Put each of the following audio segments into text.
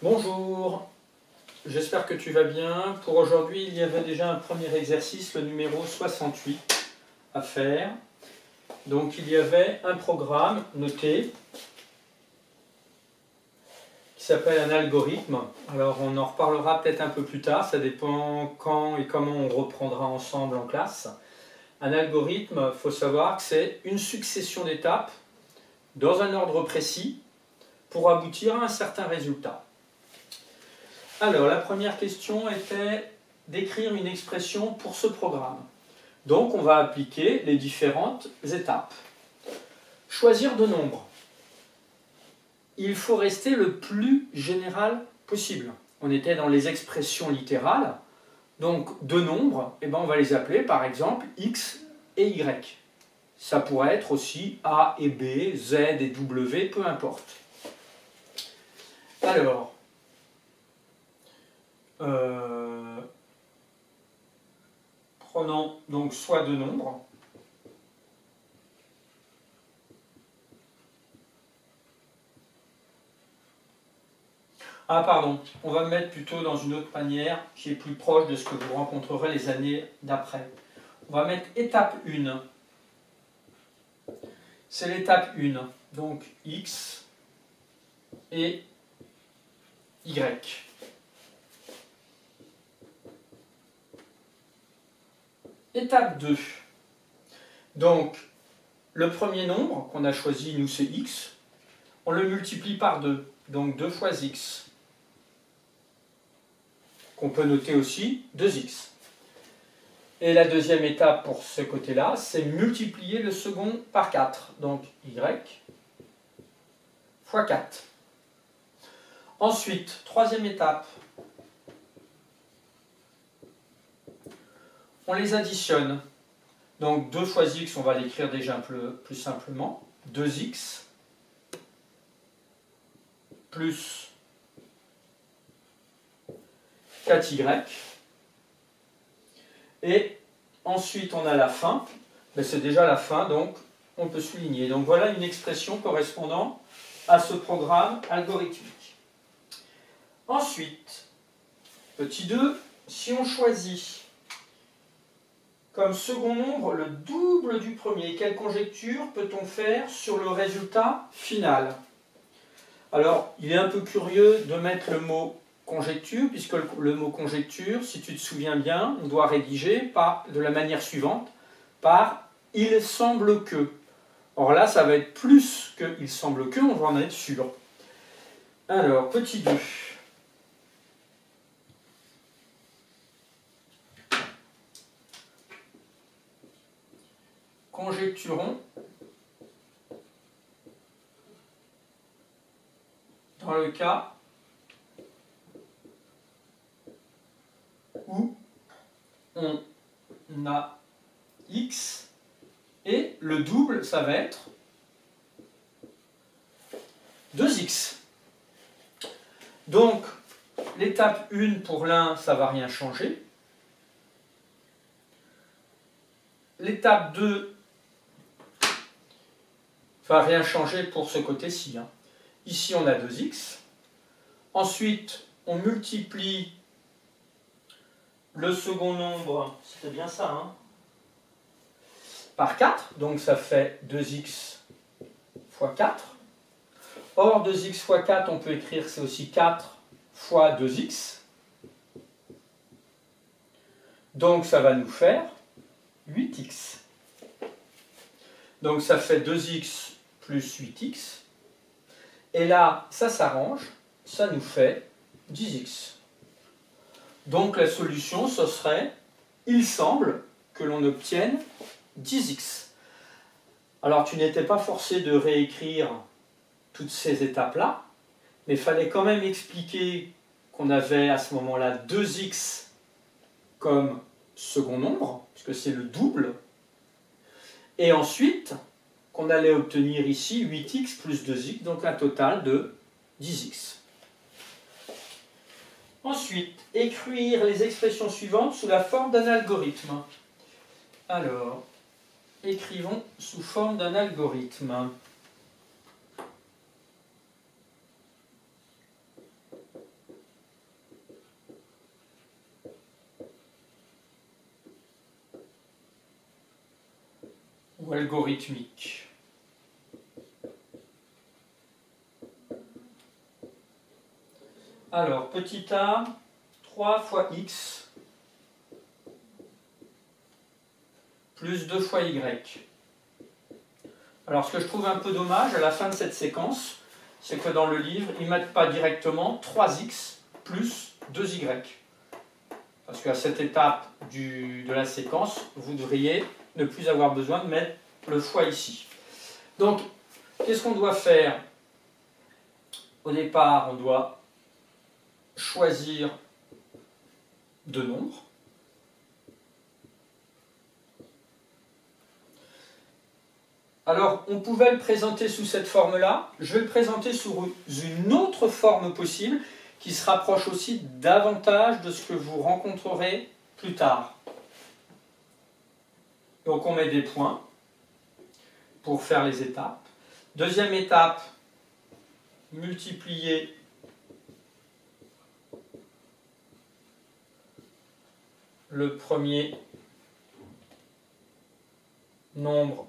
Bonjour, j'espère que tu vas bien. Pour aujourd'hui, il y avait déjà un premier exercice, le numéro 68, à faire. Donc il y avait un programme noté qui s'appelle un algorithme. Alors on en reparlera peut-être un peu plus tard, ça dépend quand et comment on reprendra ensemble en classe. Un algorithme, il faut savoir que c'est une succession d'étapes dans un ordre précis pour aboutir à un certain résultat. Alors, la première question était d'écrire une expression pour ce programme. Donc, on va appliquer les différentes étapes. Choisir deux nombres. Il faut rester le plus général possible. On était dans les expressions littérales. Donc, deux nombres, on va les appeler par exemple x et y. Ça pourrait être aussi a et b, z et w, peu importe. Alors, prenons donc soit deux nombres. Ah pardon, on va me mettre plutôt dans une autre manière qui est plus proche de ce que vous rencontrerez les années d'après. On va mettre étape 1. C'est l'étape 1, donc x et y. Étape 2. Donc, le premier nombre qu'on a choisi, nous, c'est x. On le multiplie par 2. Donc, 2 fois x. Qu'on peut noter aussi 2x. Et la deuxième étape pour ce côté-là, c'est multiplier le second par 4. Donc, y fois 4. Ensuite, troisième étape. On les additionne. Donc 2 fois x, on va l'écrire déjà un peu plus simplement. 2x plus 4y. Et ensuite, on a la fin. Mais c'est déjà la fin, donc on peut souligner. Donc voilà une expression correspondant à ce programme algorithmique. Ensuite, petit 2, si on choisit comme second nombre le double du premier, quelle conjecture peut-on faire sur le résultat final? Alors, il est un peu curieux de mettre le mot conjecture, puisque le mot conjecture, si tu te souviens bien, on doit rédiger de la manière suivante, par « il semble que ». Or là, ça va être plus que « il semble que », on va en être sûr. Alors, petit 2. Conjecturons dans le cas où on a x et le double, ça va être 2x. Donc, l'étape 1 pour l'un, ça ne va rien changer. L'étape 2 va rien changer pour ce côté-ci. Ici, on a 2x. Ensuite, on multiplie le second nombre, c'était bien ça, par 4. Donc, ça fait 2x fois 4. Or, 2x fois 4, on peut écrire que c'est aussi 4 fois 2x. Donc, ça va nous faire 8x. Donc, ça fait 2x plus 8x. Et là, ça s'arrange, ça nous fait 10x. Donc, la solution, ce serait, il semble que l'on obtienne 10x. Alors, tu n'étais pas forcé de réécrire toutes ces étapes-là, mais il fallait quand même expliquer qu'on avait à ce moment-là 2x comme second nombre, puisque c'est le double, et ensuite qu'on allait obtenir ici 8x plus 2x, donc un total de 10x. Ensuite, écrire les expressions suivantes sous la forme d'un algorithme. Alors, écrivons sous forme d'un algorithme. ou algorithmique. Alors, petit a, 3 fois x plus 2 fois y. Alors, ce que je trouve un peu dommage à la fin de cette séquence, c'est que dans le livre, ils ne mettent pas directement 3x plus 2y. Parce qu'à cette étape de la séquence, vous devriez ne plus avoir besoin de mettre le fois ici. Donc, qu'est-ce qu'on doit faire? Au départ, on doit choisir deux nombres. Alors, on pouvait le présenter sous cette forme-là. Je vais le présenter sous une autre forme possible qui se rapproche aussi davantage de ce que vous rencontrerez plus tard. Donc, on met des points pour faire les étapes. Deuxième étape, multiplier le premier nombre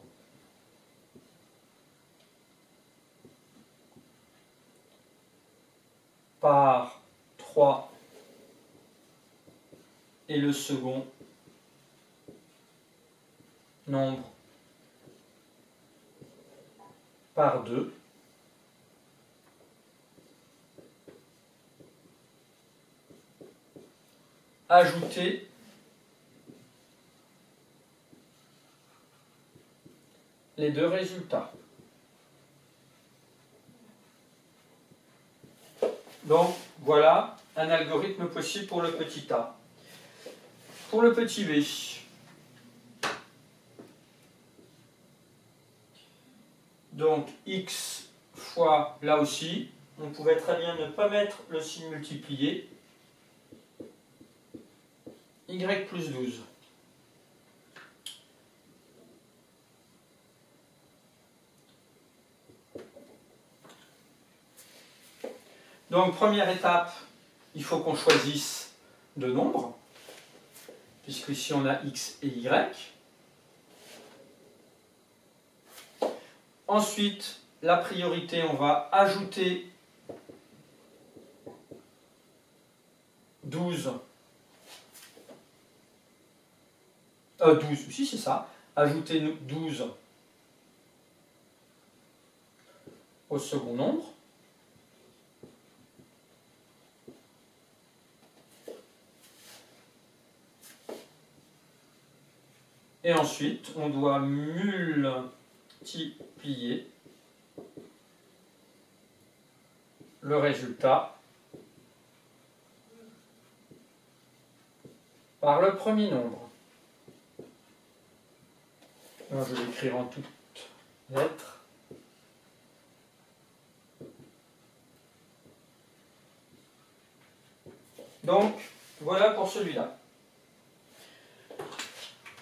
par 3 et le second nombre par 2. Ajouter les deux résultats. Donc, voilà un algorithme possible pour le petit a. Pour le petit b, donc x fois, là aussi, on pouvait très bien ne pas mettre le signe multiplié, y plus 12. Donc, première étape, il faut qu'on choisisse deux nombres, puisque ici on a x et y. Ensuite, la priorité, on va ajouter 12. 12, si c'est ça. Ajouter 12 au second nombre. Et ensuite, on doit multiplier le résultat par le premier nombre. Alors, je vais l'écrire en toutes lettres. Donc, voilà pour celui-là.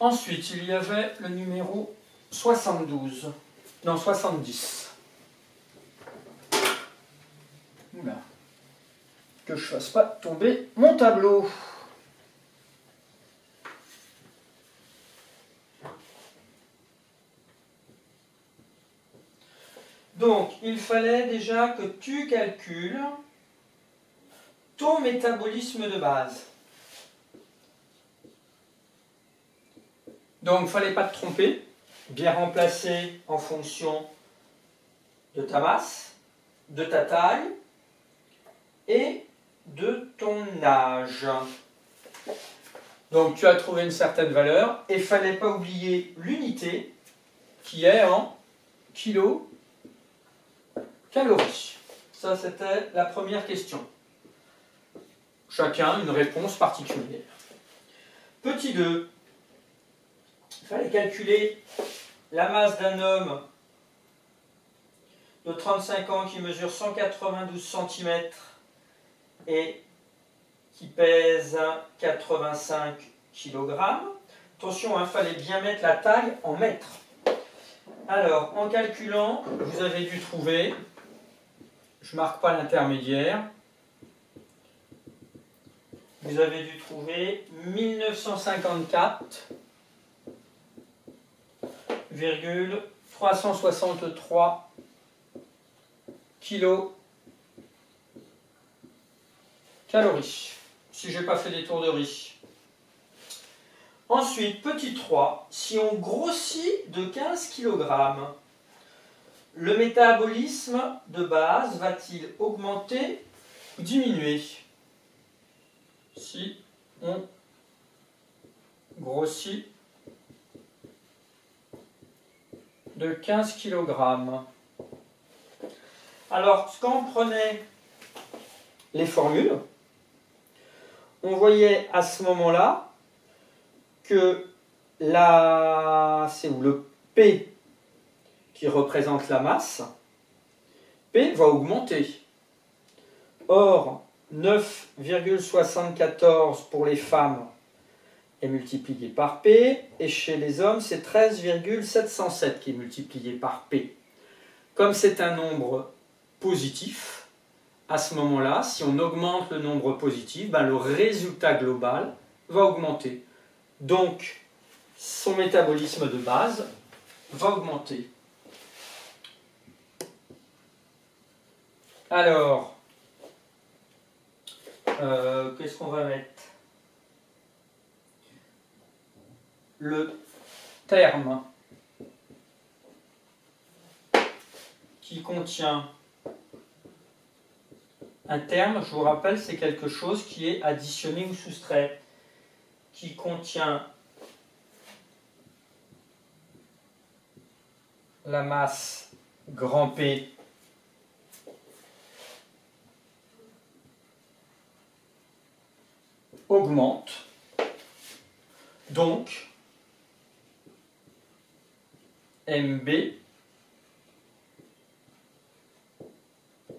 Ensuite, il y avait le numéro 72. Non, 70. Oula. Que je ne fasse pas tomber mon tableau. Donc, il fallait déjà que tu calcules ton métabolisme de base. Donc, il ne fallait pas te tromper, bien remplacer en fonction de ta masse, de ta taille et de ton âge. Donc, tu as trouvé une certaine valeur et il ne fallait pas oublier l'unité qui est en kilocalories. Ça, c'était la première question. Chacun une réponse particulière. Petit 2. Il fallait calculer la masse d'un homme de 35 ans qui mesure 192 cm et qui pèse 85 kg. Attention, il fallait bien mettre la taille en mètres. Alors, en calculant, vous avez dû trouver, je ne marque pas l'intermédiaire, vous avez dû trouver 1954,5 9,363 kilocalories. Si je n'ai pas fait des tours de riz. Ensuite, petit 3, si on grossit de 15 kg, le métabolisme de base va-t-il augmenter ou diminuer? Si on grossit de 15 kg. Alors, quand on prenait les formules, on voyait à ce moment-là que c'est où le P qui représente la masse, P va augmenter. Or, 9,74 pour les femmes est multiplié par P, et chez les hommes, c'est 13,707 qui est multiplié par P. Comme c'est un nombre positif, à ce moment-là, si on augmente le nombre positif, le résultat global va augmenter. Donc, son métabolisme de base va augmenter. Alors, qu'est-ce qu'on va mettre? Le terme qui contient un terme, je vous rappelle, c'est quelque chose qui est additionné ou soustrait, qui contient la masse grand P augmente, donc MB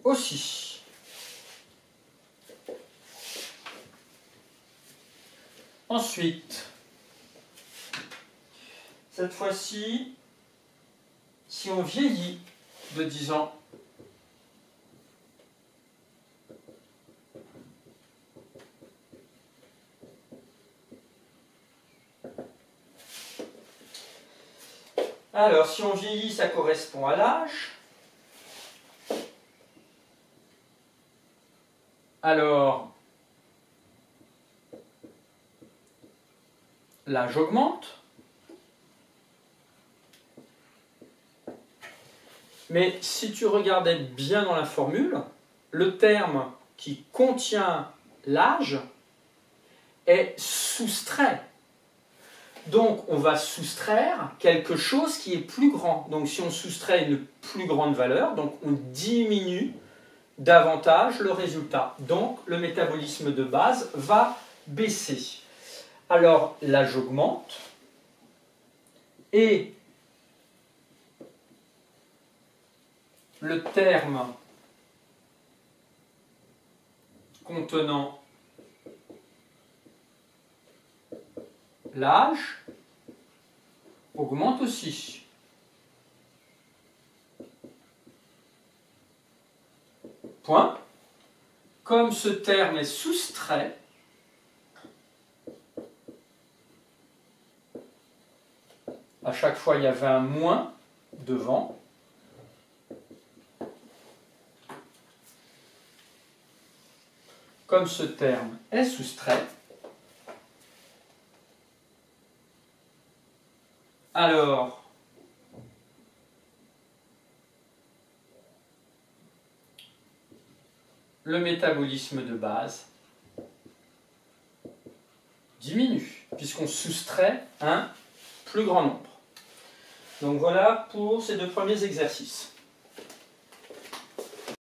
aussi. Ensuite, cette fois-ci, si on vieillit de 10 ans, alors si on vieillit, ça correspond à l'âge. Alors, l'âge augmente. Mais si tu regardais bien dans la formule, le terme qui contient l'âge est soustrait. Donc on va soustraire quelque chose qui est plus grand. Donc si on soustrait une plus grande valeur, donc on diminue davantage le résultat. Donc le métabolisme de base va baisser. Alors l'âge augmente et le terme contenant l'âge augmente aussi. Point. Comme ce terme est soustrait, à chaque fois il y avait un moins devant, comme ce terme est soustrait, alors le métabolisme de base diminue, puisqu'on soustrait un plus grand nombre. Donc voilà pour ces deux premiers exercices.